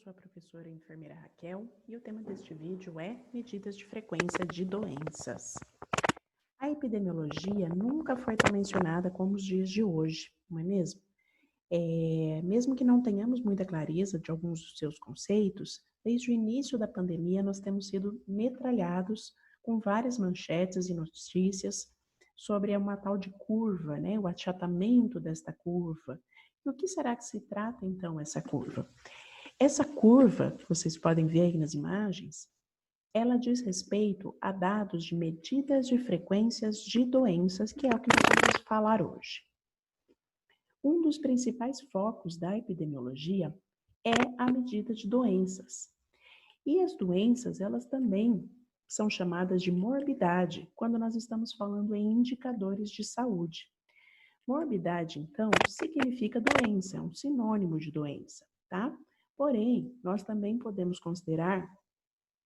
sou a professora enfermeira Raquel e o tema deste vídeo é medidas de frequência de doenças. A epidemiologia nunca foi tão mencionada como os dias de hoje, não é mesmo? Mesmo que não tenhamos muita clareza de alguns dos seus conceitos, desde o início da pandemia nós temos sido metralhados com várias manchetes e notícias sobre uma tal de curva, né? O achatamento desta curva. E o que será que se trata então essa curva? Essa curva, que vocês podem ver aí nas imagens, ela diz respeito a dados de medidas de frequências de doenças, que é o que nós vamos falar hoje. Um dos principais focos da epidemiologia é a medida de doenças. E as doenças, elas também são chamadas de morbidade, quando nós estamos falando em indicadores de saúde. Morbidade, então, significa doença, é um sinônimo de doença, tá? Porém, nós também podemos considerar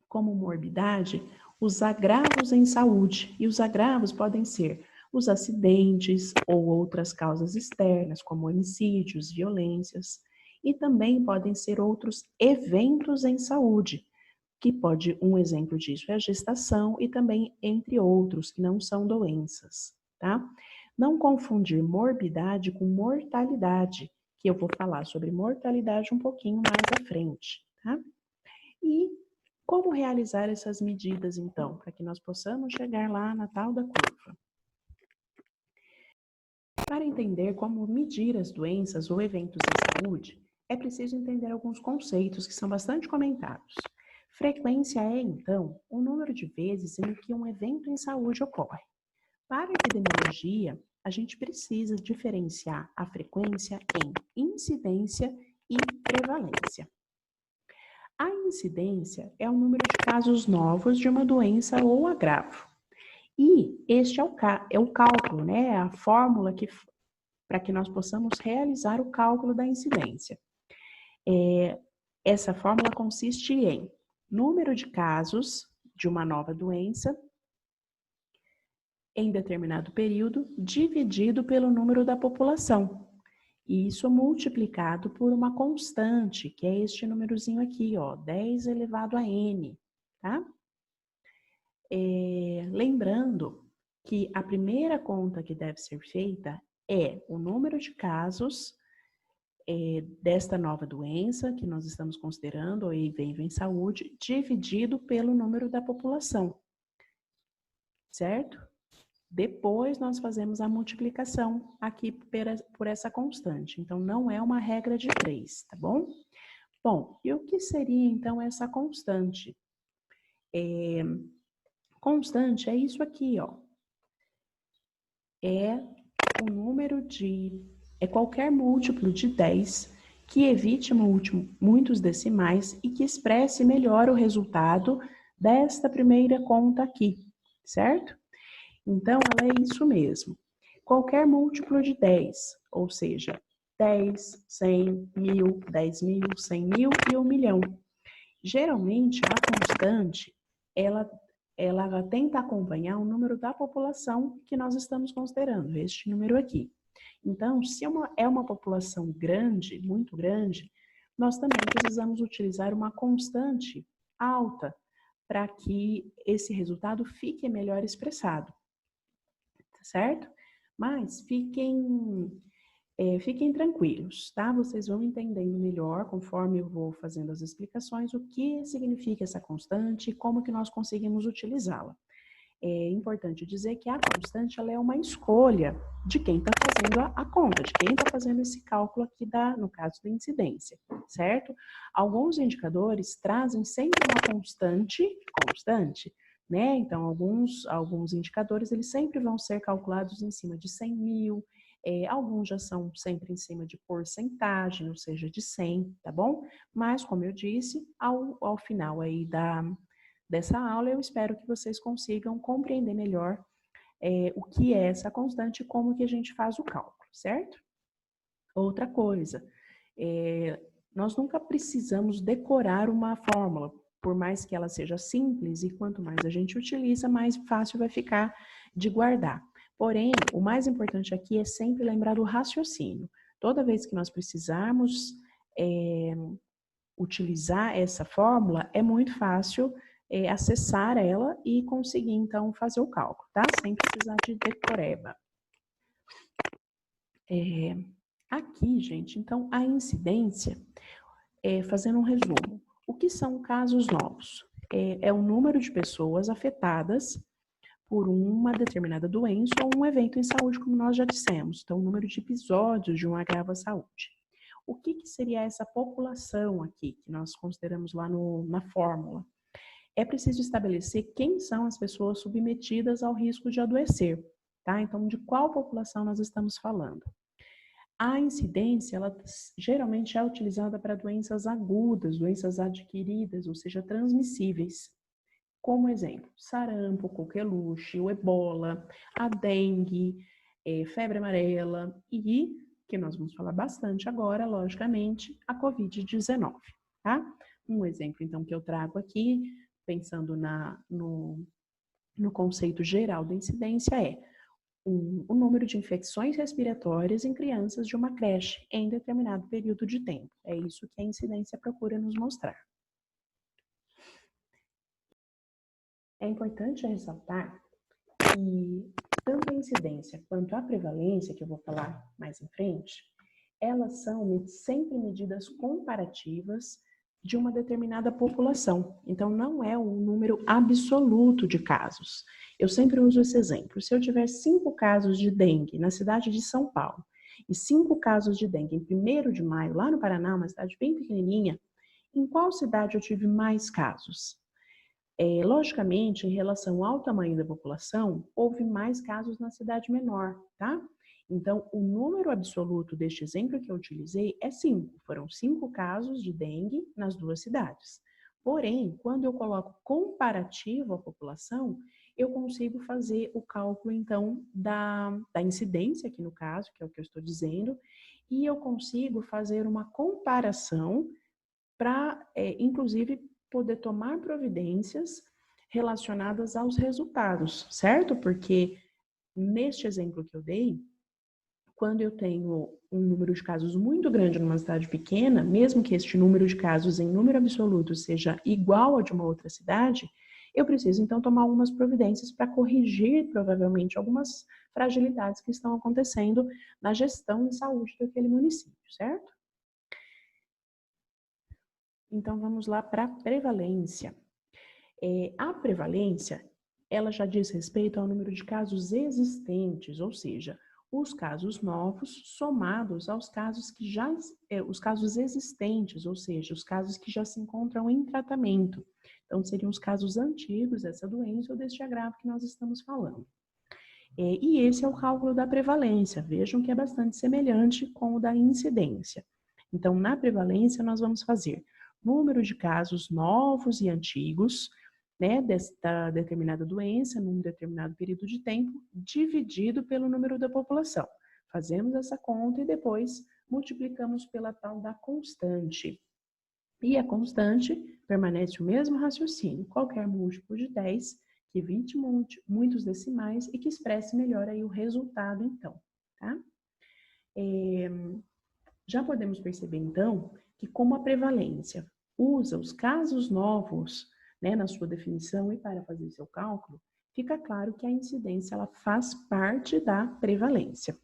como morbidade os agravos em saúde. E os agravos podem ser os acidentes ou outras causas externas, como homicídios, violências. E também podem ser outros eventos em saúde, que um exemplo disso é a gestação e também entre outros, que não são doenças, tá? Não confundir morbidade com mortalidade, que eu vou falar sobre mortalidade um pouquinho mais à frente, tá? E como realizar essas medidas, então, para que nós possamos chegar lá na tal da curva? Para entender como medir as doenças ou eventos em saúde, é preciso entender alguns conceitos que são bastante comentados. Frequência é, então, o número de vezes em que um evento em saúde ocorre. Para a epidemiologia, a gente precisa diferenciar a frequência em incidência e prevalência. A incidência é o número de casos novos de uma doença ou agravo. E este é o cálculo, né? A fórmula para que nós possamos realizar o cálculo da incidência. Essa fórmula consiste em número de casos de uma nova doença em determinado período, dividido pelo número da população. E isso multiplicado por uma constante, que é este númerozinho aqui, ó, 10 elevado a n, tá? Lembrando que a primeira conta que deve ser feita é o número de casos desta nova doença que nós estamos considerando, ou EIVEIVO em saúde, dividido pelo número da população, certo? Depois nós fazemos a multiplicação aqui por essa constante. Então, não é uma regra de 3, tá bom? Bom, e o que seria então essa constante? Constante é isso aqui, ó. É qualquer múltiplo de 10 que evite muitos decimais e que expresse melhor o resultado desta primeira conta aqui, certo? Então, ela é isso mesmo. Qualquer múltiplo de 10, ou seja, 10, 100, 1000, 10.000, 100.000 e 1 milhão. Geralmente, a constante, ela tenta acompanhar o número da população que nós estamos considerando, este número aqui. Então, se é uma população grande, muito grande, nós também precisamos utilizar uma constante alta para que esse resultado fique melhor expressado. Certo? Mas fiquem tranquilos, tá? Vocês vão entendendo melhor, conforme eu vou fazendo as explicações, o que significa essa constante e como que nós conseguimos utilizá-la. É importante dizer que a constante ela é uma escolha de quem está fazendo a conta, de quem está fazendo esse cálculo aqui, no caso da incidência, certo? Alguns indicadores trazem sempre uma constante, né? Então, alguns indicadores, eles sempre vão ser calculados em cima de 100.000, alguns já são sempre em cima de porcentagem, ou seja, de 100, tá bom? Mas, como eu disse, ao final aí dessa aula, eu espero que vocês consigam compreender melhor o que é essa constante e como que a gente faz o cálculo, certo? Outra coisa, nós nunca precisamos decorar uma fórmula, por mais que ela seja simples, e quanto mais a gente utiliza, mais fácil vai ficar de guardar. Porém, o mais importante aqui é sempre lembrar do raciocínio. Toda vez que nós precisarmos utilizar essa fórmula, é muito fácil acessar ela e conseguir, então, fazer o cálculo, tá? Sem precisar de decoreba. Aqui, gente, então, a incidência, fazendo um resumo, o que são casos novos? É o número de pessoas afetadas por uma determinada doença ou um evento em saúde, como nós já dissemos. Então, o número de episódios de um agravo à saúde. O que seria essa população aqui, que nós consideramos lá na fórmula? É preciso estabelecer quem são as pessoas submetidas ao risco de adoecer, tá? Então, de qual população nós estamos falando? A incidência, ela geralmente é utilizada para doenças agudas, doenças adquiridas, ou seja, transmissíveis. Como exemplo, sarampo, coqueluche, o ebola, a dengue, febre amarela e, que nós vamos falar bastante agora, logicamente, a Covid-19, tá? Um exemplo, então, que eu trago aqui, pensando no conceito geral da incidência, é o número de infecções respiratórias em crianças de uma creche em determinado período de tempo. É isso que a incidência procura nos mostrar. É importante ressaltar que tanto a incidência quanto a prevalência, que eu vou falar mais em frente, elas são sempre medidas comparativas de uma determinada população. Então, não é um número absoluto de casos. Eu sempre uso esse exemplo. Se eu tiver 5 casos de dengue na cidade de São Paulo e 5 casos de dengue em 1º de maio, lá no Paraná, uma cidade bem pequenininha, em qual cidade eu tive mais casos? Logicamente, em relação ao tamanho da população, houve mais casos na cidade menor, tá? Então, o número absoluto deste exemplo que eu utilizei é 5. Foram 5 casos de dengue nas 2 cidades. Porém, quando eu coloco comparativo à população, eu consigo fazer o cálculo, então, da incidência, aqui no caso, que é o que eu estou dizendo, e eu consigo fazer uma comparação para, inclusive, poder tomar providências relacionadas aos resultados, certo? Porque neste exemplo que eu dei, quando eu tenho um número de casos muito grande numa cidade pequena, mesmo que este número de casos em número absoluto seja igual ao de uma outra cidade, eu preciso então tomar algumas providências para corrigir provavelmente algumas fragilidades que estão acontecendo na gestão de saúde daquele município, certo? Então vamos lá para a prevalência. A prevalência, ela já diz respeito ao número de casos existentes, ou seja, os casos novos somados aos casos que os casos existentes, ou seja, os casos que já se encontram em tratamento. Então, seriam os casos antigos dessa doença ou deste agravo que nós estamos falando. E esse é o cálculo da prevalência. Vejam que é bastante semelhante com o da incidência. Então, na prevalência, nós vamos fazer número de casos novos e antigos, né, desta determinada doença, num determinado período de tempo, dividido pelo número da população. Fazemos essa conta e depois multiplicamos pela tal da constante. E a constante permanece o mesmo raciocínio, qualquer múltiplo de 10 que evite muitos decimais e que expresse melhor aí o resultado, então, tá? Já podemos perceber, então, que como a prevalência usa os casos novos, né, na sua definição e para fazer seu cálculo, fica claro que a incidência ela faz parte da prevalência.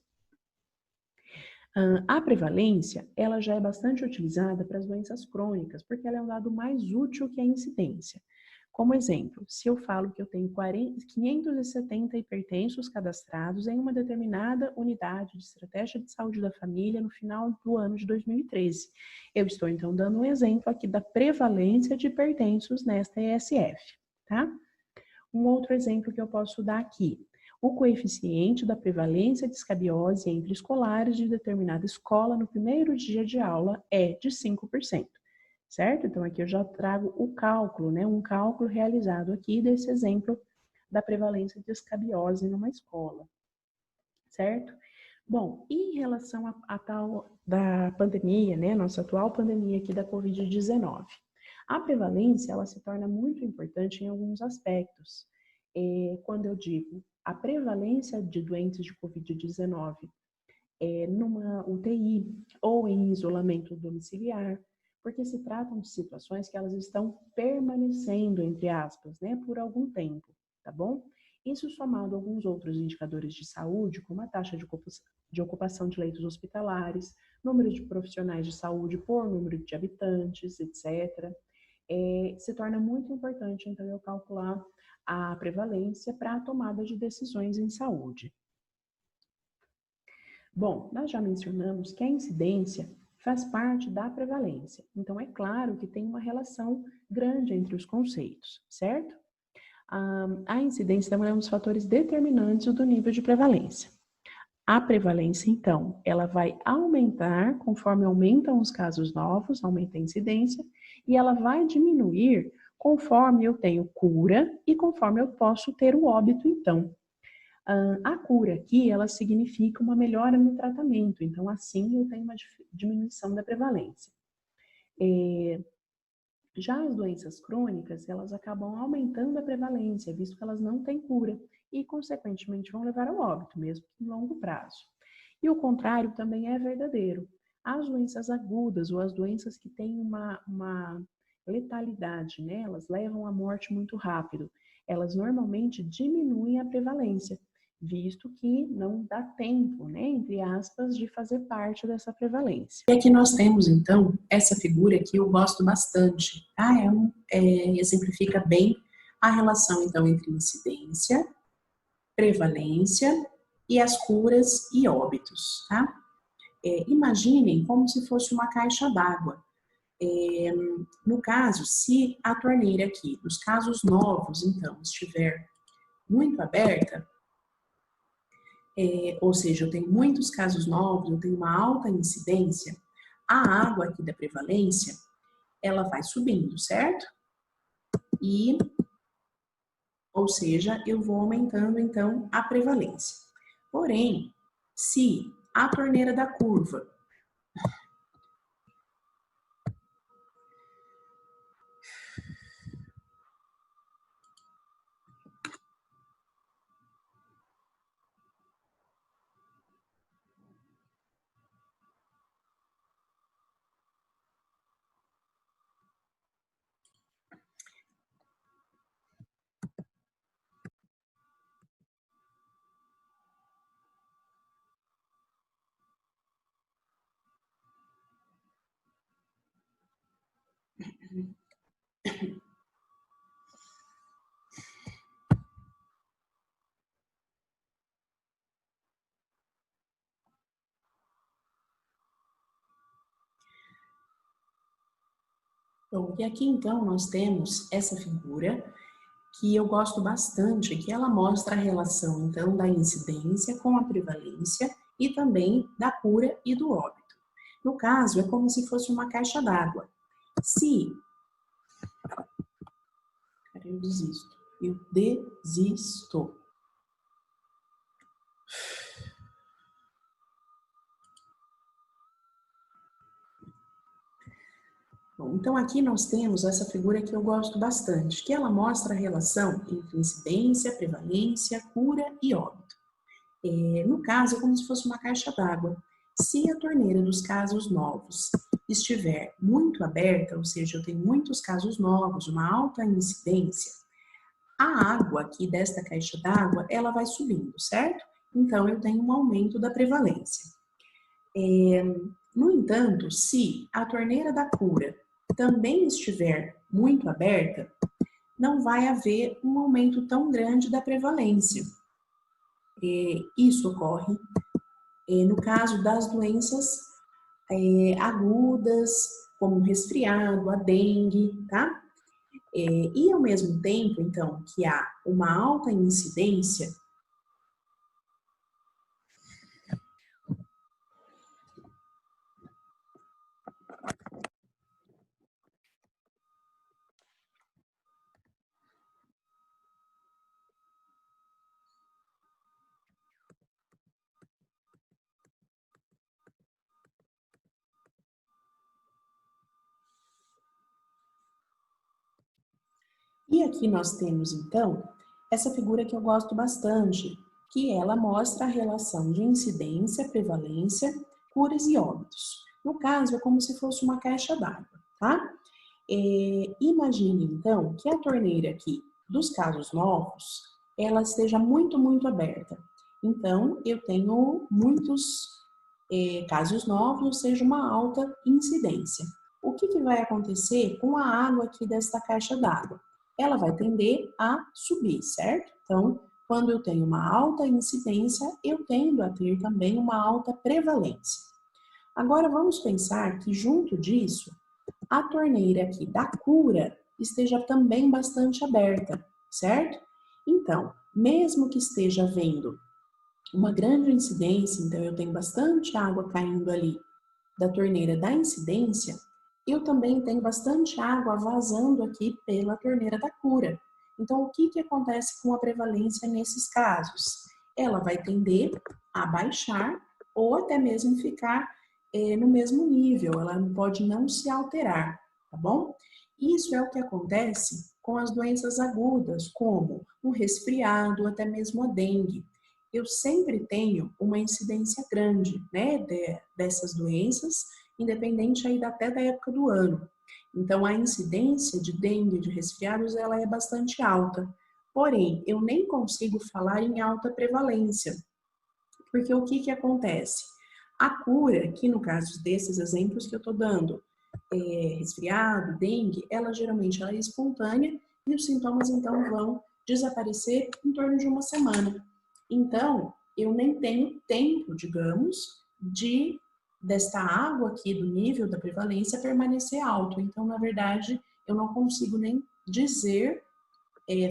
A prevalência, ela já é bastante utilizada para as doenças crônicas, porque ela é um dado mais útil que a incidência. Como exemplo, se eu falo que eu tenho 570 hipertensos cadastrados em uma determinada unidade de estratégia de saúde da família no final do ano de 2013, eu estou então dando um exemplo aqui da prevalência de hipertensos nesta ESF, tá? Um outro exemplo que eu posso dar aqui, o coeficiente da prevalência de escabiose entre escolares de determinada escola no primeiro dia de aula é de 5%. Certo? Então, aqui eu já trago o cálculo, né? Um cálculo realizado aqui desse exemplo da prevalência de escabiose numa escola. Certo? Bom, e em relação a tal da pandemia, né? Nossa atual pandemia aqui da Covid-19. A prevalência, ela se torna muito importante em alguns aspectos. Quando eu digo a prevalência de doentes de Covid-19 numa UTI ou em isolamento domiciliar, porque se tratam de situações que elas estão permanecendo, entre aspas, né, por algum tempo, tá bom? Isso somado a alguns outros indicadores de saúde, como a taxa de ocupação de leitos hospitalares, número de profissionais de saúde por número de habitantes, etc., se torna muito importante, então, eu calcular a prevalência para a tomada de decisões em saúde. Bom, nós já mencionamos que a incidência faz parte da prevalência. Então, é claro que tem uma relação grande entre os conceitos, certo? A incidência também é um dos fatores determinantes do nível de prevalência. A prevalência, então, ela vai aumentar conforme aumentam os casos novos, aumenta a incidência, e ela vai diminuir conforme eu tenho cura e conforme eu posso ter o óbito, então. A cura aqui, ela significa uma melhora no tratamento, então assim eu tenho uma diminuição da prevalência. Já as doenças crônicas, elas acabam aumentando a prevalência, visto que elas não têm cura e, consequentemente, vão levar ao óbito, mesmo que em longo prazo. E o contrário também é verdadeiro. As doenças agudas ou as doenças que têm uma letalidade, né, elas levam à morte muito rápido, elas normalmente diminuem a prevalência, visto que não dá tempo, né, entre aspas, de fazer parte dessa prevalência. E aqui nós temos, então, essa figura que eu gosto bastante, tá? Exemplifica bem a relação, então, entre incidência, prevalência e as curas e óbitos, tá? Imaginem como se fosse uma caixa d'água. No caso, se a torneira aqui, dos casos novos, então, estiver muito aberta, ou seja, eu tenho muitos casos novos, eu tenho uma alta incidência, a água aqui da prevalência, ela vai subindo, certo? Ou seja, eu vou aumentando, então, a prevalência. Porém, se a torneira da curva Bom, e aqui então nós temos essa figura que eu gosto bastante, que ela mostra a relação então da incidência com a prevalência e também da cura e do óbito. No caso, é como se fosse uma caixa d'água. Eu desisto. Bom, então aqui nós temos essa figura que eu gosto bastante, que ela mostra a relação entre incidência, prevalência, cura e óbito. No caso, é como se fosse uma caixa d'água. Se a torneira dos casos novos estiver muito aberta, ou seja, eu tenho muitos casos novos, uma alta incidência, a água aqui desta caixa d'água, ela vai subindo, certo? Então, eu tenho um aumento da prevalência. No entanto, se a torneira da cura também estiver muito aberta, não vai haver um aumento tão grande da prevalência. Isso ocorre no caso das doenças agudas, como o resfriado, a dengue, tá? E ao mesmo tempo, então, que há uma alta incidência, e aqui nós temos, então, essa figura que eu gosto bastante, que ela mostra a relação de incidência, prevalência, curas e óbitos. No caso, é como se fosse uma caixa d'água, tá? Imagine, então, que a torneira aqui dos casos novos, ela esteja muito, muito aberta. Então, eu tenho muitos casos novos, ou seja, uma alta incidência. O que vai acontecer com a água aqui desta caixa d'água? Ela vai tender a subir, certo? Então, quando eu tenho uma alta incidência, eu tendo a ter também uma alta prevalência. Agora, vamos pensar que junto disso, a torneira aqui da cura esteja também bastante aberta, certo? Então, mesmo que esteja havendo uma grande incidência, então eu tenho bastante água caindo ali da torneira da incidência, eu também tenho bastante água vazando aqui pela torneira da cura. Então, o que acontece com a prevalência nesses casos? Ela vai tender a baixar ou até mesmo ficar no mesmo nível, ela pode não se alterar, tá bom? Isso é o que acontece com as doenças agudas, como o resfriado, até mesmo a dengue. Eu sempre tenho uma incidência grande, né, dessas doenças, independente aí até da época do ano. Então, a incidência de dengue e de resfriados, ela é bastante alta. Porém, eu nem consigo falar em alta prevalência, porque o que acontece? A cura, que no caso desses exemplos que eu estou dando, resfriado, dengue, ela geralmente ela é espontânea e os sintomas então vão desaparecer em torno de uma semana. Então, eu nem tenho tempo, digamos, desta água aqui do nível da prevalência permanecer alto. Então, na verdade, eu não consigo nem dizer,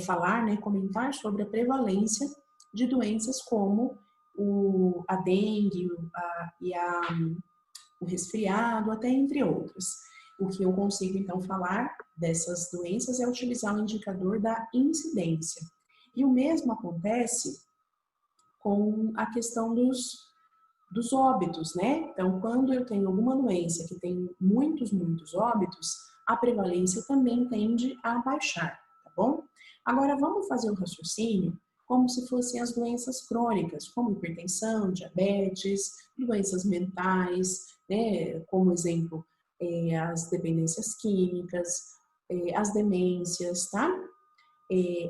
falar, né, comentar sobre a prevalência de doenças como a dengue o resfriado, até entre outras. O que eu consigo, então, falar dessas doenças é utilizar o indicador da incidência. E o mesmo acontece com a questão dos óbitos, né? Então, quando eu tenho alguma doença que tem muitos óbitos, a prevalência também tende a baixar, tá bom? Agora, vamos fazer o raciocínio como se fossem as doenças crônicas, como hipertensão, diabetes, doenças mentais, né? Como exemplo, as dependências químicas, as demências, tá?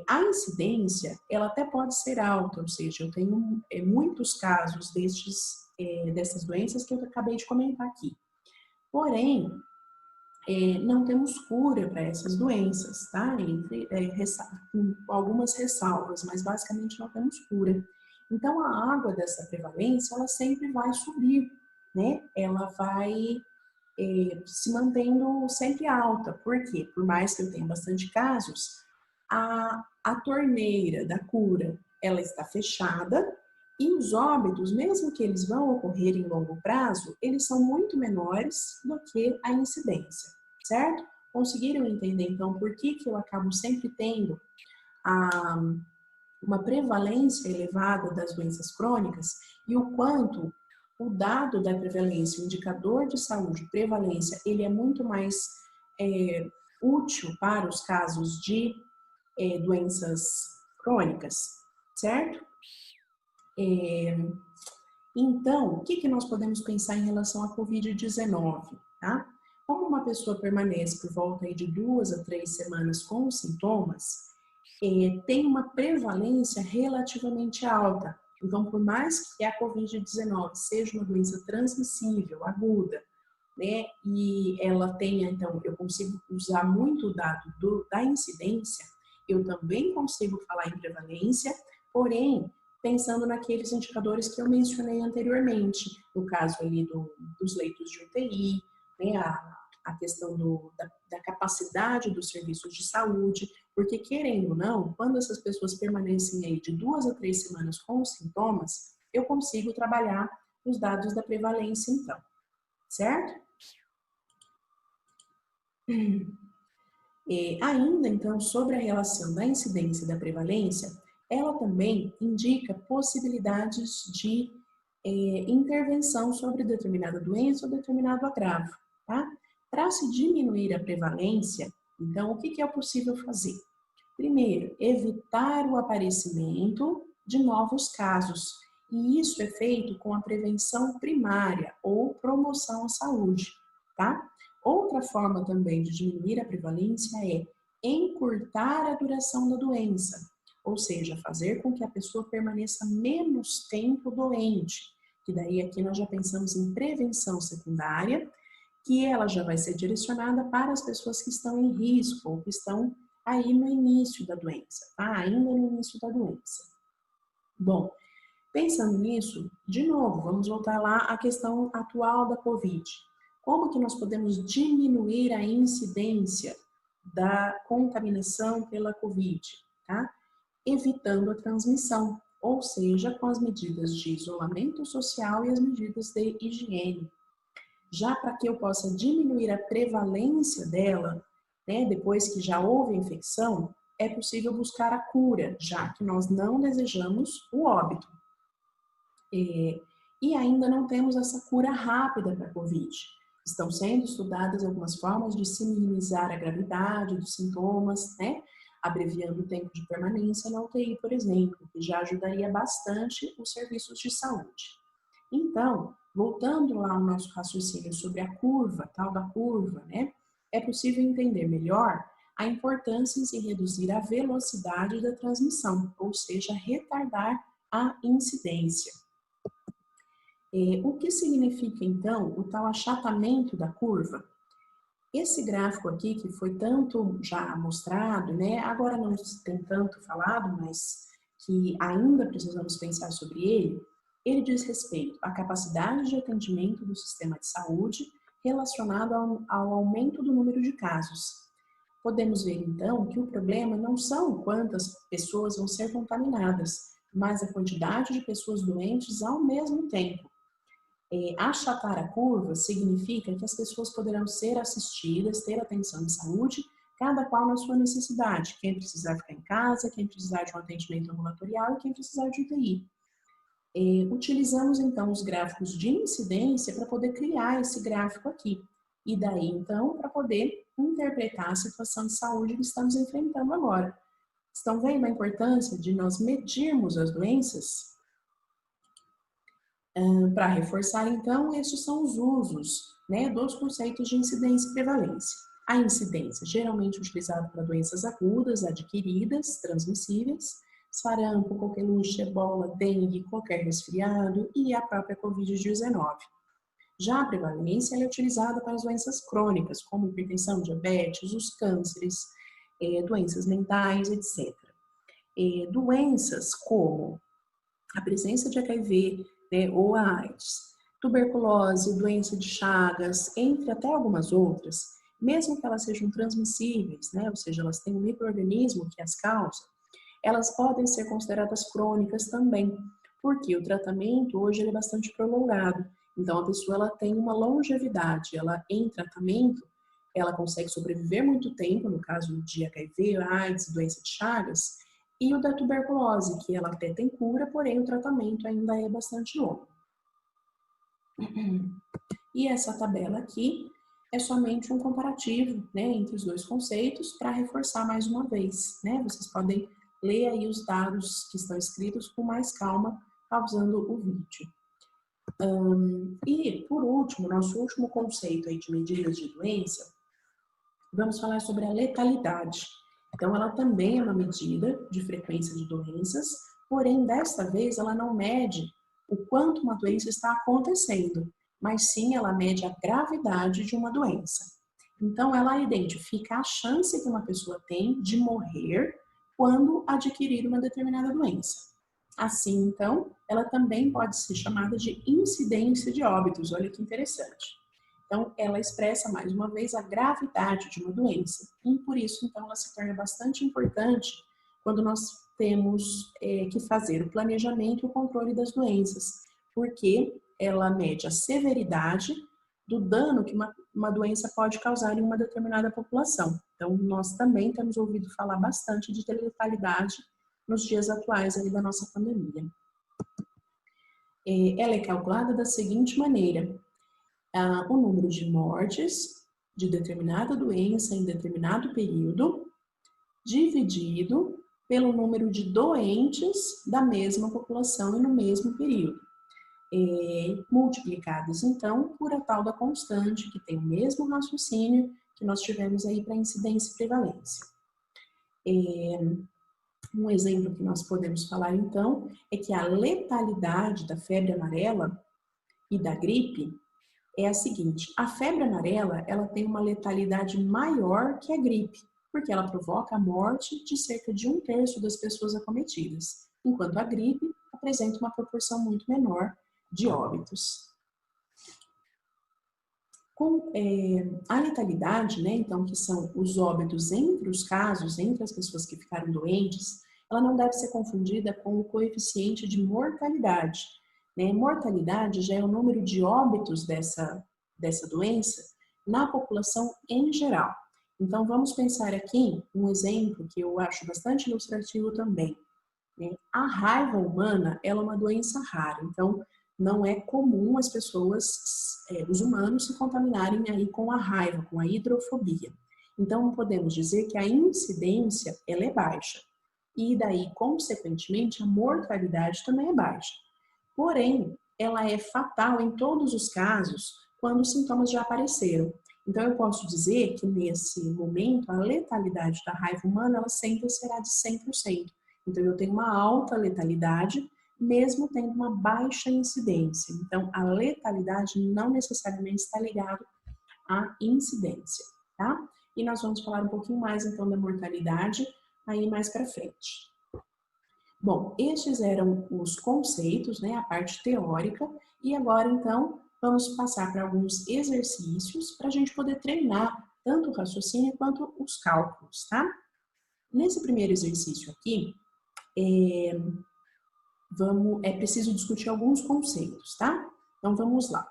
A incidência, ela até pode ser alta, ou seja, eu tenho muitos casos dessas doenças que eu acabei de comentar aqui. Porém, não temos cura para essas doenças, tá? Com algumas ressalvas, mas basicamente não temos cura. Então, a água dessa prevalência, ela sempre vai subir, né? Ela vai se mantendo sempre alta. Por quê? Por mais que eu tenha bastante casos, a torneira da cura, ela está fechada e os óbitos, mesmo que eles vão ocorrer em longo prazo, eles são muito menores do que a incidência, certo? Conseguiram entender, então, por que eu acabo sempre tendo uma prevalência elevada das doenças crônicas e o quanto o dado da prevalência, o indicador de saúde, prevalência, ele é muito mais útil para os casos de doenças crônicas, certo? Então, o que nós podemos pensar em relação à Covid-19, tá? Como uma pessoa permanece por volta aí de 2 a 3 semanas com sintomas, tem uma prevalência relativamente alta. Então, por mais que a Covid-19 seja uma doença transmissível, aguda, né, e ela tenha, então, eu consigo usar muito o dado da incidência, eu também consigo falar em prevalência, porém, pensando naqueles indicadores que eu mencionei anteriormente, no caso ali dos leitos de UTI, né, a questão da capacidade dos serviços de saúde, porque querendo ou não, quando essas pessoas permanecem aí de 2 a 3 semanas com os sintomas, eu consigo trabalhar os dados da prevalência então, certo? Ainda, então, sobre a relação da incidência e da prevalência, ela também indica possibilidades de intervenção sobre determinada doença ou determinado agravo, tá? Para se diminuir a prevalência, então, o que é possível fazer? Primeiro, evitar o aparecimento de novos casos, e isso é feito com a prevenção primária ou promoção à saúde, tá? Outra forma também de diminuir a prevalência é encurtar a duração da doença, ou seja, fazer com que a pessoa permaneça menos tempo doente, que daí aqui nós já pensamos em prevenção secundária, que ela já vai ser direcionada para as pessoas que estão em risco ou que estão aí no início da doença, tá? Ainda no início da doença. Bom, pensando nisso, de novo, vamos voltar lá à questão atual da Covid. Como que nós podemos diminuir a incidência da contaminação pela Covid, tá? Evitando a transmissão, ou seja, com as medidas de isolamento social e as medidas de higiene. Já para que eu possa diminuir a prevalência dela, né, depois que já houve infecção, é possível buscar a cura, já que nós não desejamos o óbito. E ainda não temos essa cura rápida para a Covid. Estão sendo estudadas algumas formas de se minimizar a gravidade dos sintomas, né? Abreviando o tempo de permanência na UTI, por exemplo, que já ajudaria bastante os serviços de saúde. Então, voltando lá ao nosso raciocínio sobre a curva, tal da curva, né? É possível entender melhor a importância em reduzir a velocidade da transmissão, ou seja, retardar a incidência. O que significa, então, o tal achatamento da curva? Esse gráfico aqui, que foi tanto já mostrado, né, agora não tem tanto falado, mas que ainda precisamos pensar sobre ele diz respeito à capacidade de atendimento do sistema de saúde relacionado ao aumento do número de casos. Podemos ver, então, que o problema não são quantas pessoas vão ser contaminadas, mas a quantidade de pessoas doentes ao mesmo tempo. Achatar a curva significa que as pessoas poderão ser assistidas, ter atenção de saúde, cada qual na sua necessidade. Quem precisar ficar em casa, quem precisar de um atendimento ambulatorial e quem precisar de UTI. Utilizamos então os gráficos de incidência para poder criar esse gráfico aqui. E daí então para poder interpretar a situação de saúde que estamos enfrentando agora. Estão vendo a importância de nós medirmos as doenças? Para reforçar, então, esses são os usos, né, dos conceitos de incidência e prevalência. A incidência, geralmente utilizada para doenças agudas, adquiridas, transmissíveis, sarampo, coqueluche, ebola, dengue, qualquer resfriado e a própria Covid-19. Já a prevalência é utilizada para as doenças crônicas, como hipertensão, diabetes, os cânceres, doenças mentais, etc. Doenças como a presença de HIV, né, ou a AIDS, tuberculose, doença de Chagas, entre até algumas outras, mesmo que elas sejam transmissíveis, né, ou seja, elas têm um micro-organismo que as causa, elas podem ser consideradas crônicas também, porque o tratamento hoje é bastante prolongado. Então, a pessoa ela tem uma longevidade, ela em tratamento, ela consegue sobreviver muito tempo, no caso de HIV, AIDS, doença de Chagas, e o da tuberculose, que ela até tem cura, porém o tratamento ainda é bastante longo. E essa tabela aqui é somente um comparativo, né, entre os dois conceitos para reforçar mais uma vez, né? Vocês podem ler aí os dados que estão escritos com mais calma, pausando o vídeo. E, por último, nosso último conceito aí de medidas de doença, vamos falar sobre a letalidade. Então, ela também é uma medida de frequência de doenças, porém, desta vez, ela não mede o quanto uma doença está acontecendo, mas sim ela mede a gravidade de uma doença. Então, ela identifica a chance que uma pessoa tem de morrer quando adquirir uma determinada doença. Assim, então, ela também pode ser chamada de incidência de óbitos. Olha que interessante. Então, ela expressa, mais uma vez, a gravidade de uma doença. E, por isso, então, ela se torna bastante importante quando nós temos que fazer o planejamento e o controle das doenças, porque ela mede a severidade do dano que uma doença pode causar em uma determinada população. Então, nós também temos ouvido falar bastante de letalidade nos dias atuais aí da nossa pandemia. Ela é calculada da seguinte maneira: o número de mortes de determinada doença em determinado período, dividido pelo número de doentes da mesma população e no mesmo período. multiplicadas, então, por a tal da constante, que tem o mesmo raciocínio que nós tivemos aí para incidência e prevalência. Um exemplo que nós podemos falar, então, é que a letalidade da febre amarela e da gripe é a seguinte: a febre amarela, ela tem uma letalidade maior que a gripe, porque ela provoca a morte de cerca de 1/3 das pessoas acometidas, enquanto a gripe apresenta uma proporção muito menor de óbitos. Com a letalidade, né, então, que são os óbitos entre os casos, entre as pessoas que ficaram doentes, ela não deve ser confundida com o coeficiente de mortalidade. Né? Mortalidade já é o número de óbitos dessa doença na população em geral. Então, vamos pensar aqui um exemplo que eu acho bastante ilustrativo também. Né? A raiva humana, ela é uma doença rara, então não é comum as pessoas, os humanos, se contaminarem aí com a raiva, com a hidrofobia. Então, podemos dizer que a incidência, ela é baixa. E daí, consequentemente, a mortalidade também é baixa. Porém, ela é fatal em todos os casos quando os sintomas já apareceram. Então, eu posso dizer que, nesse momento, a letalidade da raiva humana, ela sempre será de 100%. Então, eu tenho uma alta letalidade, mesmo tendo uma baixa incidência. Então, a letalidade não necessariamente está ligada à incidência, tá? E nós vamos falar um pouquinho mais, então, da mortalidade aí mais para frente. Bom, estes eram os conceitos, né, a parte teórica, e agora, então, vamos passar para alguns exercícios para a gente poder treinar tanto o raciocínio quanto os cálculos, tá? Nesse primeiro exercício aqui, é preciso discutir alguns conceitos, tá? Então, vamos lá.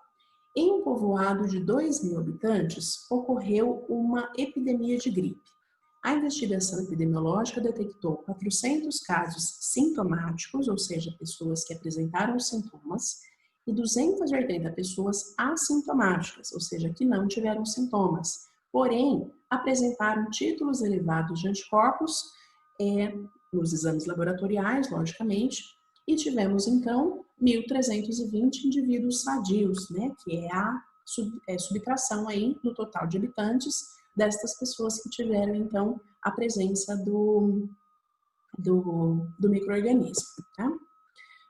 Em um povoado de 2.000 habitantes, ocorreu uma epidemia de gripe. A investigação epidemiológica detectou 400 casos sintomáticos, ou seja, pessoas que apresentaram sintomas, e 280 pessoas assintomáticas, ou seja, que não tiveram sintomas, porém apresentaram títulos elevados de anticorpos nos exames laboratoriais, logicamente, e tivemos, então, 1.320 indivíduos sadios, né, que é a subtração aí do total de habitantes destas pessoas que tiveram, então, a presença do micro-organismo, tá?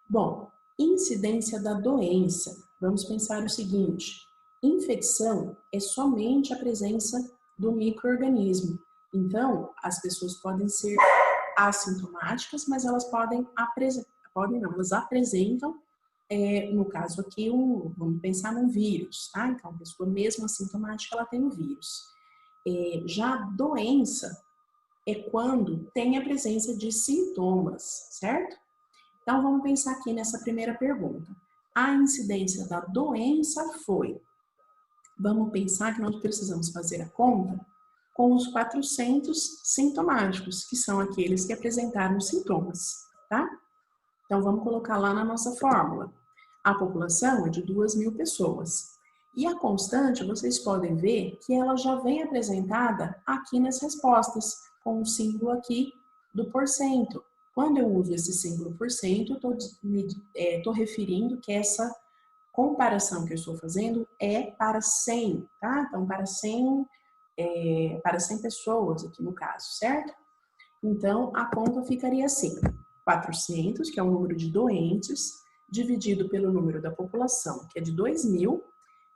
Bom, incidência da doença. Vamos pensar o seguinte: infecção é somente a presença do micro-organismo. Então, as pessoas podem ser assintomáticas, mas elas elas apresentam, no caso aqui, vamos pensar num vírus, tá? Então, a pessoa mesmo assintomática, ela tem um vírus. Já a doença é quando tem a presença de sintomas, certo? Então, vamos pensar aqui nessa primeira pergunta. A incidência da doença foi... Vamos pensar que nós precisamos fazer a conta com os 400 sintomáticos, que são aqueles que apresentaram sintomas, tá? Então, vamos colocar lá na nossa fórmula. A população é de 2.000 pessoas. E a constante, vocês podem ver que ela já vem apresentada aqui nas respostas, com o símbolo aqui do porcento. Quando eu uso esse símbolo porcento, estou referindo que essa comparação que eu estou fazendo é para 100, tá? Então, para 100 pessoas aqui no caso, certo? Então, a conta ficaria assim: 400, que é o número de doentes, dividido pelo número da população, que é de 2.000,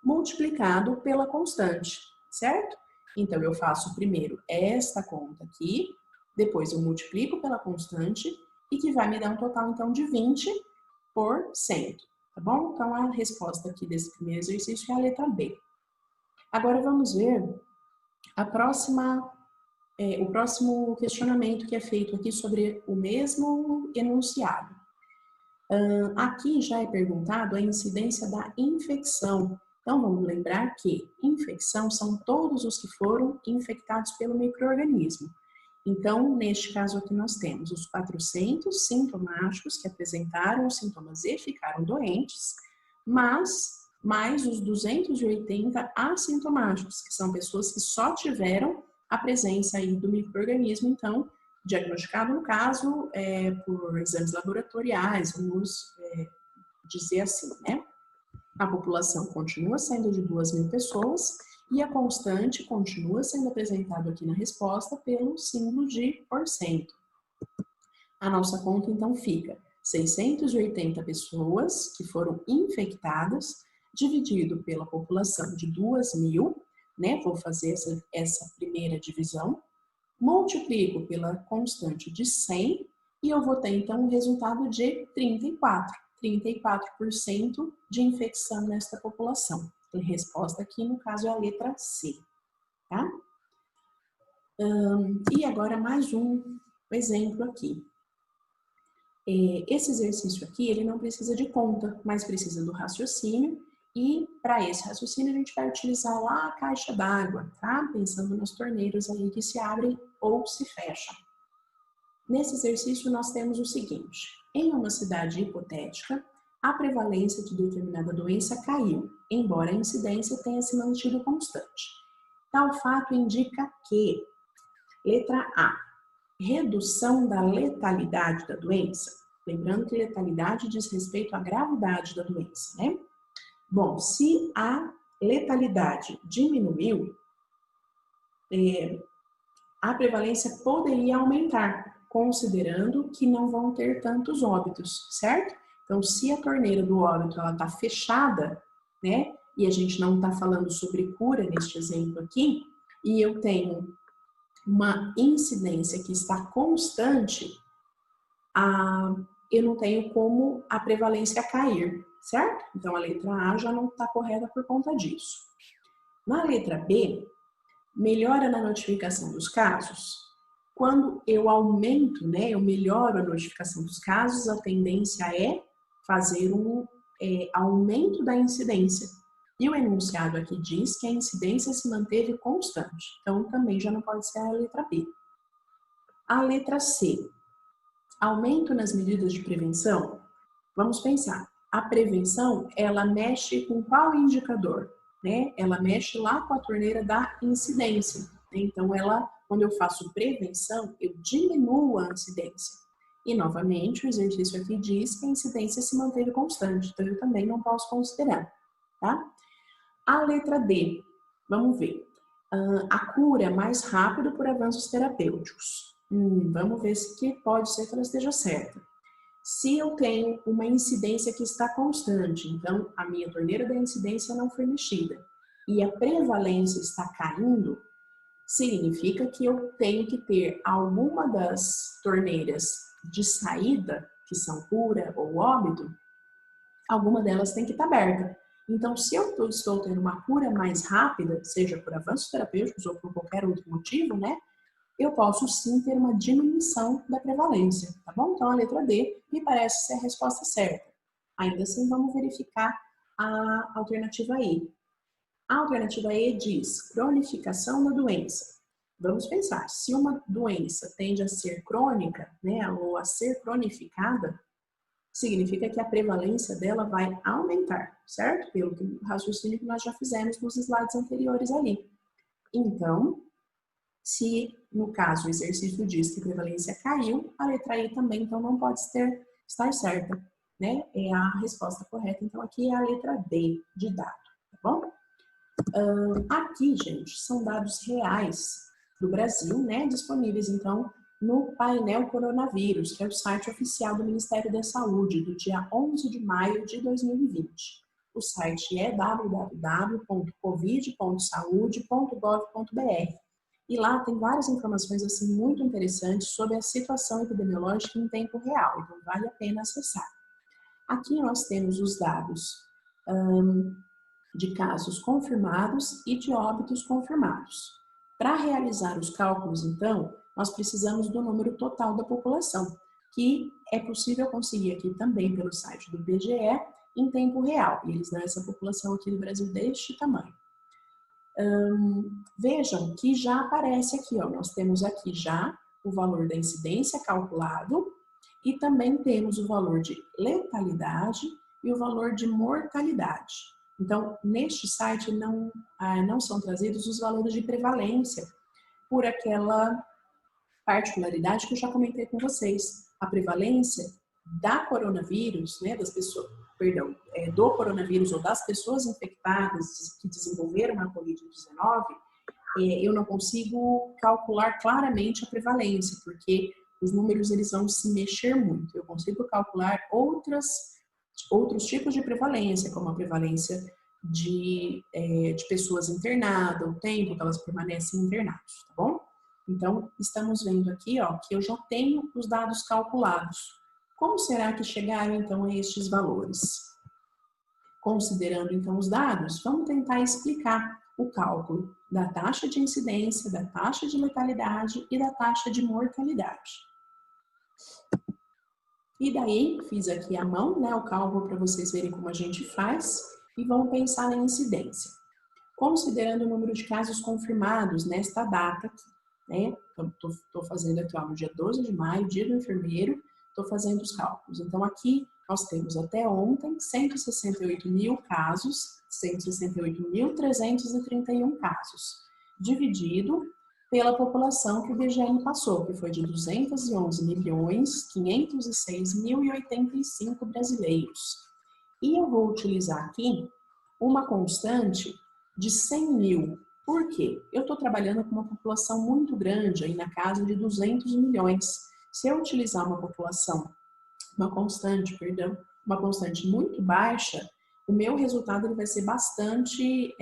multiplicado pela constante, certo? Então, eu faço primeiro esta conta aqui, depois eu multiplico pela constante, e que vai me dar um total, então, de 20%, tá bom? Então, a resposta aqui desse primeiro exercício é a letra B. Agora, vamos ver o próximo questionamento que é feito aqui sobre o mesmo enunciado. Aqui já é perguntado a incidência da infecção. Então, vamos lembrar que infecção são todos os que foram infectados pelo micro-organismo. Então, neste caso aqui, nós temos os 400 sintomáticos que apresentaram os sintomas e ficaram doentes, mas mais os 280 assintomáticos, que são pessoas que só tiveram a presença aí do micro-organismo, então, diagnosticado, no caso, por exames laboratoriais, dizer assim, né? A população continua sendo de 2.000 pessoas e a constante continua sendo apresentada aqui na resposta pelo símbolo de porcento. A nossa conta, então, fica 680 pessoas que foram infectadas, dividido pela população de 2.000, né? Vou fazer essa primeira divisão, multiplico pela constante de 100 e eu vou ter, então, um resultado de 34% de infecção nesta população. A resposta aqui, no caso, é a letra C, tá? E agora mais um exemplo aqui. Esse exercício aqui, ele não precisa de conta, mas precisa do raciocínio, e para esse raciocínio a gente vai utilizar lá a caixa d'água, tá? Pensando nas torneiras aí que se abrem ou se fecham. Nesse exercício nós temos o seguinte: em uma cidade hipotética, a prevalência de determinada doença caiu, embora a incidência tenha se mantido constante. Tal fato indica que, letra A, redução da letalidade da doença. Lembrando que letalidade diz respeito à gravidade da doença, né? Bom, se a letalidade diminuiu, a prevalência poderia aumentar, considerando que não vão ter tantos óbitos, certo? Então, se a torneira do óbito está fechada, né? E a gente não está falando sobre cura neste exemplo aqui, e eu tenho uma incidência que está constante, eu não tenho como a prevalência cair, certo? Então, a letra A já não está correta por conta disso. Na letra B, melhora na notificação dos casos. Quando eu aumento, né, eu melhoro a notificação dos casos, a tendência é fazer um aumento da incidência. E o enunciado aqui diz que a incidência se manteve constante. Então, também já não pode ser a letra B. A letra C. Aumento nas medidas de prevenção? Vamos pensar. A prevenção, ela mexe com qual indicador? Né? Ela mexe lá com a torneira da incidência. Né? Então, quando eu faço prevenção, eu diminuo a incidência. E, novamente, o exercício aqui diz que a incidência se manteve constante. Então, eu também não posso considerar. Tá? A letra D, vamos ver. A cura mais rápido por avanços terapêuticos. Vamos ver se que pode ser que ela esteja certa. Se eu tenho uma incidência que está constante, então a minha torneira da incidência não foi mexida, e a prevalência está caindo, significa que eu tenho que ter alguma das torneiras de saída, que são cura ou óbito, alguma delas tem que estar aberta. Então, se eu estou tendo uma cura mais rápida, seja por avanços terapêuticos ou por qualquer outro motivo, né? Eu posso sim ter uma diminuição da prevalência, tá bom? Então, a letra D me parece ser a resposta certa. Ainda assim, vamos verificar a alternativa E. A alternativa E diz cronificação da doença. Vamos pensar, se uma doença tende a ser crônica, né, ou a ser cronificada, significa que a prevalência dela vai aumentar, certo? Pelo raciocínio que nós já fizemos nos slides anteriores ali. Então, se no caso o exercício diz que a prevalência caiu, a letra E também então não pode estar certa, né? É a resposta correta, então aqui é a letra D de dado, tá bom? Aqui, gente, são dados reais do Brasil, né? Disponíveis então no painel coronavírus, que é o site oficial do Ministério da Saúde, do dia 11 de maio de 2020. O site é www.covid.saude.gov.br. E lá tem várias informações assim muito interessantes sobre a situação epidemiológica em tempo real, então vale a pena acessar. Aqui nós temos os dados de casos confirmados e de óbitos confirmados. Para realizar os cálculos, então, nós precisamos do número total da população, que é possível conseguir aqui também pelo site do IBGE em tempo real. E eles dão essa população aqui no Brasil deste tamanho. Vejam que já aparece aqui, ó, nós temos aqui já o valor da incidência calculado e também temos o valor de letalidade e o valor de mortalidade. Então, neste site não são trazidos os valores de prevalência por aquela particularidade que eu já comentei com vocês. A prevalência da coronavírus, né, das pessoas, perdão, do coronavírus ou das pessoas infectadas que desenvolveram a Covid-19, eu não consigo calcular claramente a prevalência, porque os números eles vão se mexer muito. Eu consigo calcular outros tipos de prevalência, como a prevalência de pessoas internadas, o tempo que elas permanecem internadas, tá bom? Então, estamos vendo aqui, ó, que eu já tenho os dados calculados. Como será que chegaram, então, a estes valores? Considerando, então, os dados, vamos tentar explicar o cálculo da taxa de incidência, da taxa de letalidade e da taxa de mortalidade. E daí, fiz aqui à mão, né, o cálculo para vocês verem como a gente faz, e vamos pensar na incidência. Considerando o número de casos confirmados nesta data aqui, né, estou fazendo aqui, ó, no dia 12 de maio, dia do enfermeiro, estou fazendo os cálculos. Então, aqui nós temos até ontem 168 mil casos, 168.331 casos, dividido pela população que o IBGE passou, que foi de 211.506.085 brasileiros. E eu vou utilizar aqui uma constante de 100 mil. Por quê? Eu estou trabalhando com uma população muito grande, aí na casa de 200 milhões. Se eu utilizar uma constante muito baixa, o meu resultado ele vai ser bastante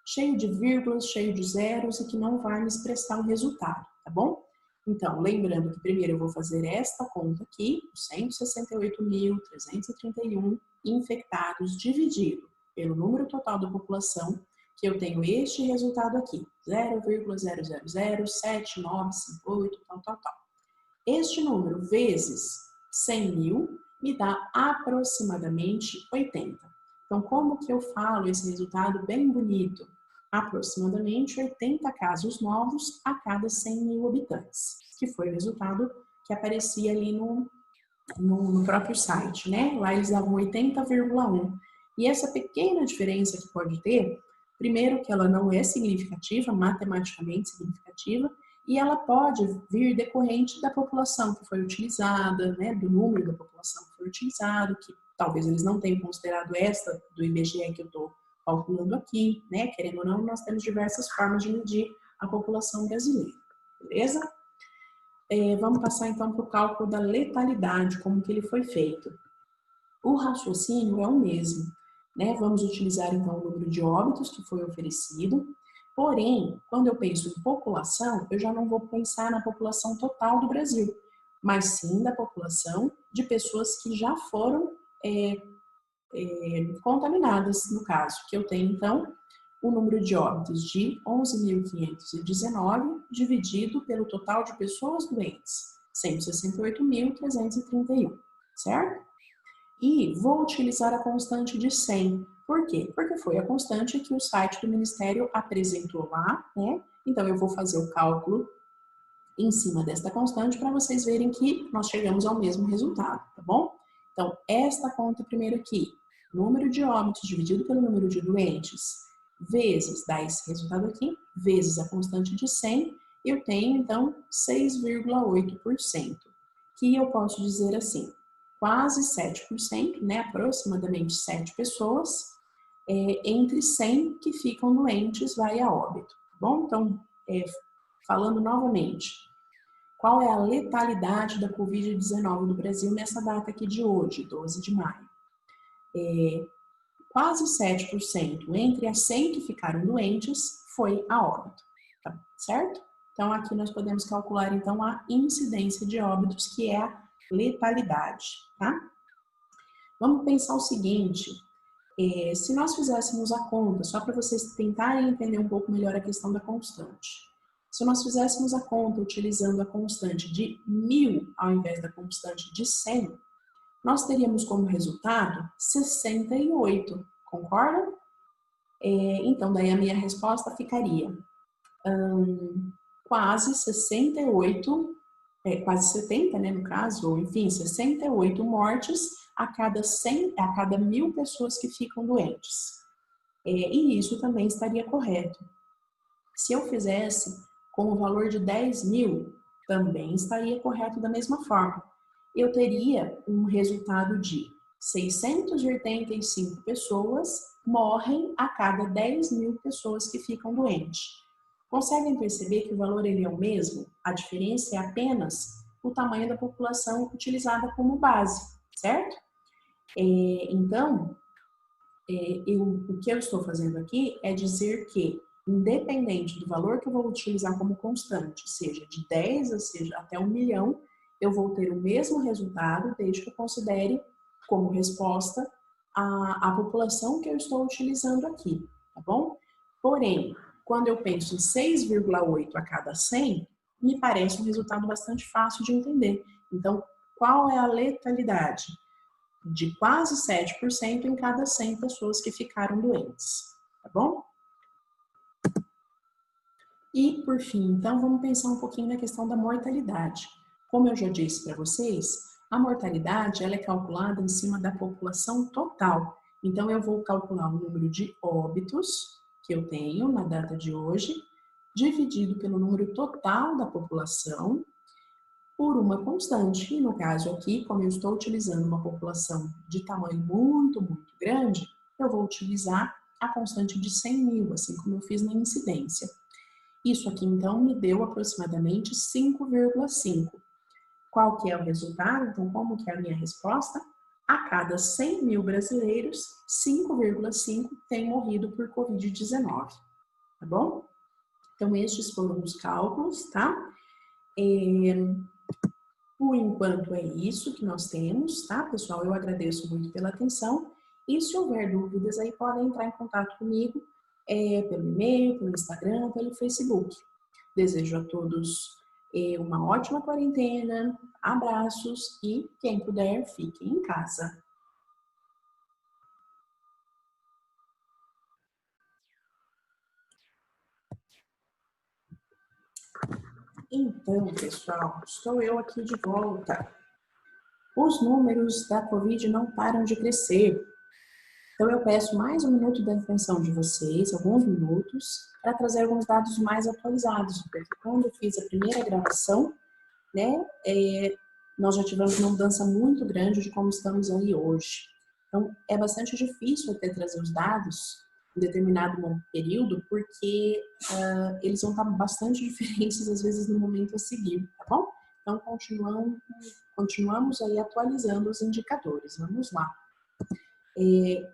cheio de vírgulas, cheio de zeros e que não vai me expressar o resultado, tá bom? Então, lembrando que primeiro eu vou fazer esta conta aqui, 168.331 infectados dividido pelo número total da população, que eu tenho este resultado aqui, 0,0007958, tal. Este número vezes 100 mil me dá aproximadamente 80. Então, como que eu falo esse resultado bem bonito? Aproximadamente 80 casos novos a cada 100 mil habitantes, que foi o resultado que aparecia ali no próprio site, né? Lá eles davam 80,1. E essa pequena diferença que pode ter, primeiro que ela não é significativa, matematicamente significativa, e ela pode vir decorrente da população que foi utilizada, né, do número da população que foi utilizado, que talvez eles não tenham considerado esta do IBGE que eu estou calculando aqui, né, querendo ou não, nós temos diversas formas de medir a população brasileira, beleza? Vamos passar então para o cálculo da letalidade, como que ele foi feito. O raciocínio é o mesmo, né? Vamos utilizar então o número de óbitos que foi oferecido, porém, quando eu penso em população, eu já não vou pensar na população total do Brasil, mas sim da população de pessoas que já foram contaminadas, no caso, que eu tenho então o número de óbitos de 11.519 dividido pelo total de pessoas doentes, 168.331, certo? E vou utilizar a constante de 100. Por quê? Porque foi a constante que o site do Ministério apresentou lá, né? Então, eu vou fazer o cálculo em cima desta constante para vocês verem que nós chegamos ao mesmo resultado, tá bom? Então, esta conta primeiro aqui, número de óbitos dividido pelo número de doentes, vezes, dá esse resultado aqui, vezes a constante de 100, eu tenho, então, 6,8%, que eu posso dizer assim, quase 7%, né, aproximadamente 7 pessoas, entre 100 que ficam doentes vai a óbito, tá bom? Então, falando novamente, qual é a letalidade da Covid-19 no Brasil nessa data aqui de hoje, 12 de maio? Quase 7% entre as 100 que ficaram doentes foi a óbito, tá certo? Então, aqui nós podemos calcular, então, a incidência de óbitos, que é a letalidade, tá? Vamos pensar o seguinte, se nós fizéssemos a conta, só para vocês tentarem entender um pouco melhor a questão da constante. Se nós fizéssemos a conta utilizando a constante de 1000 ao invés da constante de 100, nós teríamos como resultado 68, concorda? Então, daí a minha resposta ficaria quase 68, quase 70, né, no caso, ou enfim, 68 mortes a cada 1000 pessoas que ficam doentes. E isso também estaria correto. Se eu fizesse com o valor de 10 mil, também estaria correto da mesma forma. eu teria um resultado de 685 pessoas morrem a cada 10 mil pessoas que ficam doentes. Conseguem perceber que o valor ele é o mesmo? A diferença é apenas o tamanho da população utilizada como base, certo? Então, o que eu estou fazendo aqui é dizer que, independente do valor que eu vou utilizar como constante, seja de 10 ou seja até 1 milhão, eu vou ter o mesmo resultado desde que eu considere como resposta a população que eu estou utilizando aqui, tá bom? Porém, quando eu penso em 6,8 a cada 100, me parece um resultado bastante fácil de entender. Então, qual é a letalidade? De quase 7% em cada 100 pessoas que ficaram doentes, tá bom? E, por fim, então, vamos pensar um pouquinho na questão da mortalidade. Como eu já disse para vocês, a mortalidade ela é calculada em cima da população total. Então, eu vou calcular o número de óbitos que eu tenho na data de hoje, dividido pelo número total da população, por uma constante. E no caso aqui, como eu estou utilizando uma população de tamanho muito, muito grande, eu vou utilizar a constante de 100 mil, assim como eu fiz na incidência. Isso aqui, então, me deu aproximadamente 5,5. Qual que é o resultado? Então, como que é a minha resposta? A cada 100 mil brasileiros, 5,5 têm morrido por Covid-19, tá bom? Então, estes foram os cálculos, tá? Por enquanto é isso que nós temos, tá, pessoal? Eu agradeço muito pela atenção. E se houver dúvidas, aí podem entrar em contato comigo pelo e-mail, pelo Instagram, pelo Facebook. Desejo a todos uma ótima quarentena, abraços e, quem puder, fiquem em casa. Então, pessoal, estou eu aqui de volta. Os números da Covid não param de crescer. Então, eu peço mais um minuto da atenção de vocês, alguns minutos, para trazer alguns dados mais atualizados, porque quando eu fiz a primeira gravação, né, nós já tivemos uma mudança muito grande de como estamos aí hoje. Então, é bastante difícil até trazer os dados em determinado período, porque eles vão estar bastante diferentes, às vezes, no momento a seguir, tá bom? Então, continuamos aí atualizando os indicadores. Vamos lá.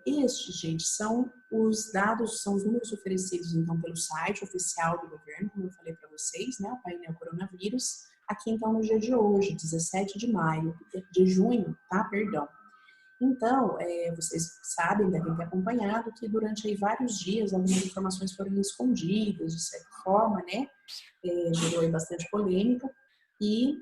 Estes, gente, são os dados, são os números oferecidos, então, pelo site oficial do governo, como eu falei para vocês, né, o painel coronavírus, aqui, então, no dia de hoje, 17 de junho, tá, perdão. Então, vocês sabem, devem ter acompanhado, que durante aí vários dias, algumas informações foram escondidas, de certa forma, né, gerou aí bastante polêmica, e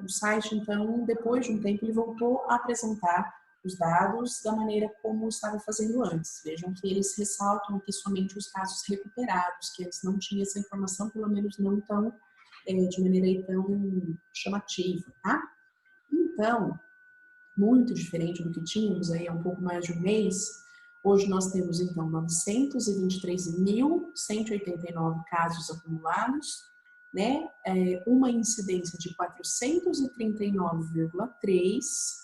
o site, então, depois de um tempo, ele voltou a apresentar os dados da maneira como estava fazendo antes. Vejam que eles ressaltam que somente os casos recuperados, que eles não tinham essa informação, pelo menos não tão, de maneira tão chamativa, tá? Então, muito diferente do que tínhamos aí há um pouco mais de um mês, hoje nós temos, então, 923.189 casos acumulados, né? Uma incidência de 439,3.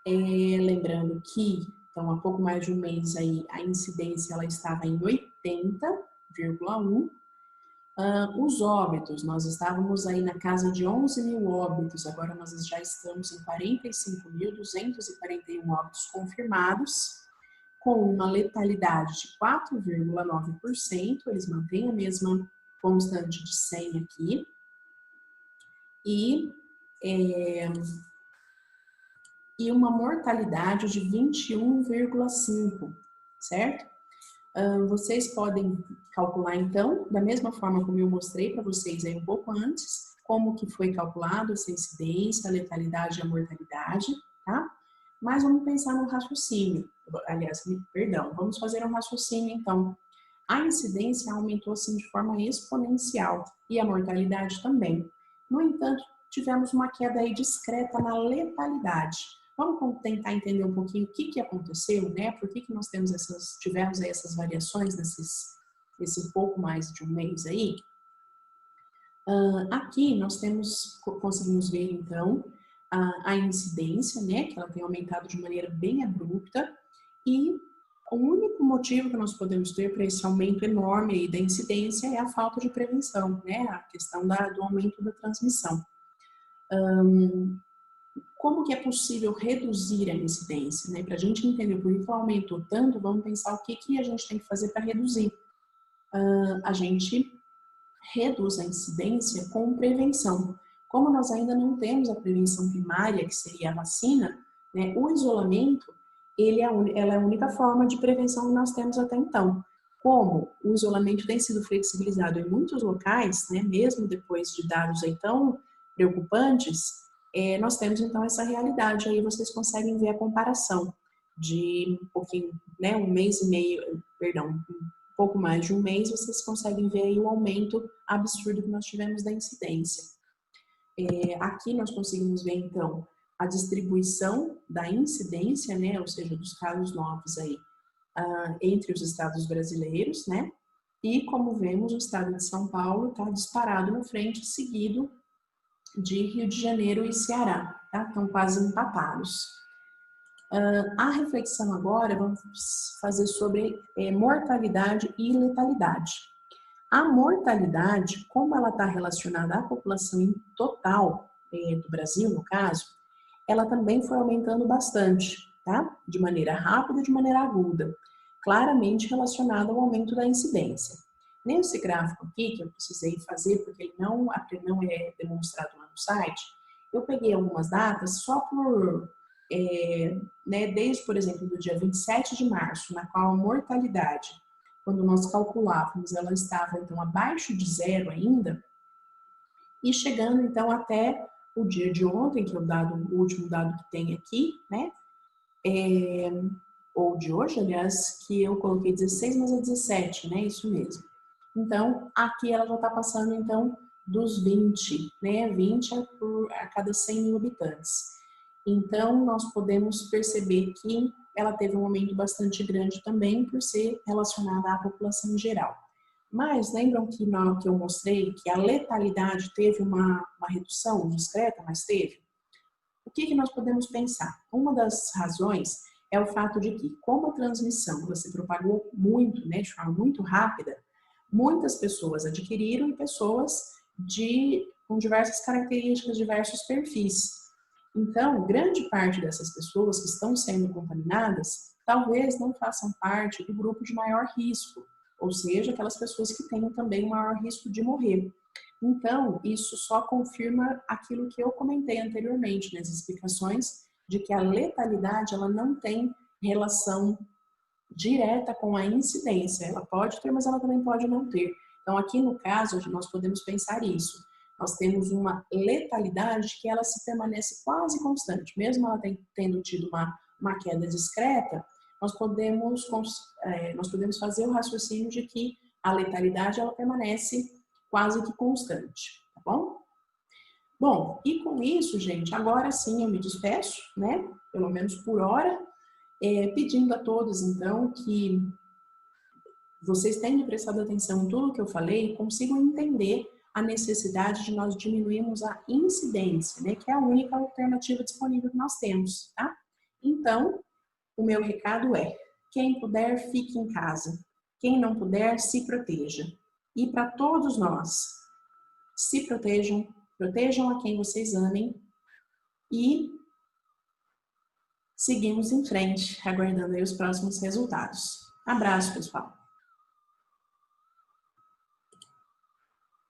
Lembrando que, então, há pouco mais de um mês aí, a incidência ela estava em 80,1. Os óbitos, nós estávamos aí na casa de 11 mil óbitos, agora nós já estamos em 45.241 óbitos confirmados, com uma letalidade de 4,9%, eles mantêm a mesma constante de 100 aqui, e uma mortalidade de 21,5%, certo? Vocês podem calcular, então, da mesma forma como eu mostrei para vocês aí um pouco antes, como que foi calculado essa incidência, a letalidade e a mortalidade, tá? Mas vamos pensar no raciocínio. Aliás, perdão, vamos fazer um raciocínio, então. A incidência aumentou, assim, de forma exponencial e a mortalidade também. No entanto, tivemos uma queda aí discreta na letalidade. Vamos tentar entender um pouquinho o que aconteceu, né? Por que nós tivemos aí essas variações nesse pouco mais de um mês aí? Aqui nós conseguimos ver, então, a incidência, né, que ela tem aumentado de maneira bem abrupta, e o único motivo que nós podemos ter para esse aumento enorme aí da incidência é a falta de prevenção, né, a questão do aumento da transmissão. Como que é possível reduzir a incidência, né? Para a gente entender por que ela aumentou tanto, vamos pensar o que a gente tem que fazer para reduzir. A gente reduz a incidência com prevenção. Como nós ainda não temos a prevenção primária, que seria a vacina, né, o isolamento, ela é a única forma de prevenção que nós temos até então. Como o isolamento tem sido flexibilizado em muitos locais, né, mesmo depois de dados aí tão preocupantes, nós temos então essa realidade. Aí vocês conseguem ver a comparação de um pouquinho, né, um mês e meio, perdão, um pouco mais de um mês, vocês conseguem ver aí o aumento absurdo que nós tivemos da incidência. Aqui nós conseguimos ver então a distribuição da incidência, né, ou seja, dos casos novos aí, entre os estados brasileiros, né, e como vemos o estado de São Paulo está disparado na frente, seguido de Rio de Janeiro e Ceará, tá? Estão quase empatados. A reflexão agora, vamos fazer sobre mortalidade e letalidade. A mortalidade, como ela está relacionada à população total do Brasil, no caso, ela também foi aumentando bastante, tá? De maneira rápida e de maneira aguda, claramente relacionada ao aumento da incidência. Nesse gráfico aqui, que eu precisei fazer, porque ele não é demonstrado lá no site, eu peguei algumas datas só por, né, desde, por exemplo, do dia 27 de março, na qual a mortalidade, quando nós calculávamos, ela estava, então, abaixo de zero ainda, e chegando, então, até o dia de ontem, que é o último dado que tem aqui, né, ou de hoje, aliás, que eu coloquei 16, mas é 17, né, isso mesmo. Então, aqui ela já está passando, então, dos 20, né, 20 a cada 100 mil habitantes. Então, nós podemos perceber que ela teve um aumento bastante grande também por ser relacionada à população em geral. Mas lembram que eu mostrei que a letalidade teve uma redução discreta, mas teve? O que nós podemos pensar? Uma das razões é o fato de que, como a transmissão se propagou muito, né, de forma muito rápida, muitas pessoas adquiriram e pessoas com diversas características, diversos perfis. Então, grande parte dessas pessoas que estão sendo contaminadas talvez não façam parte do grupo de maior risco, ou seja, aquelas pessoas que têm também maior risco de morrer. Então, isso só confirma aquilo que eu comentei anteriormente nas explicações, de que a letalidade ela não tem relação direta com a incidência. Ela pode ter, mas ela também pode não ter. Então, aqui no caso, nós podemos pensar isso. Nós temos uma letalidade que ela se permanece quase constante. Mesmo ela tendo tido uma queda discreta, nós podemos fazer o raciocínio de que a letalidade ela permanece quase que constante, tá bom? Bom, e com isso, gente, agora sim eu me despeço, né? Pelo menos por hora, pedindo a todos, então, que vocês tenham prestado atenção em tudo que eu falei e consigam entender a necessidade de nós diminuirmos a incidência, né? Que é a única alternativa disponível que nós temos, tá? Então, o meu recado é: quem puder, fique em casa. Quem não puder, se proteja. E para todos nós, se protejam, protejam a quem vocês amem e seguimos em frente, aguardando aí os próximos resultados. Abraço, pessoal!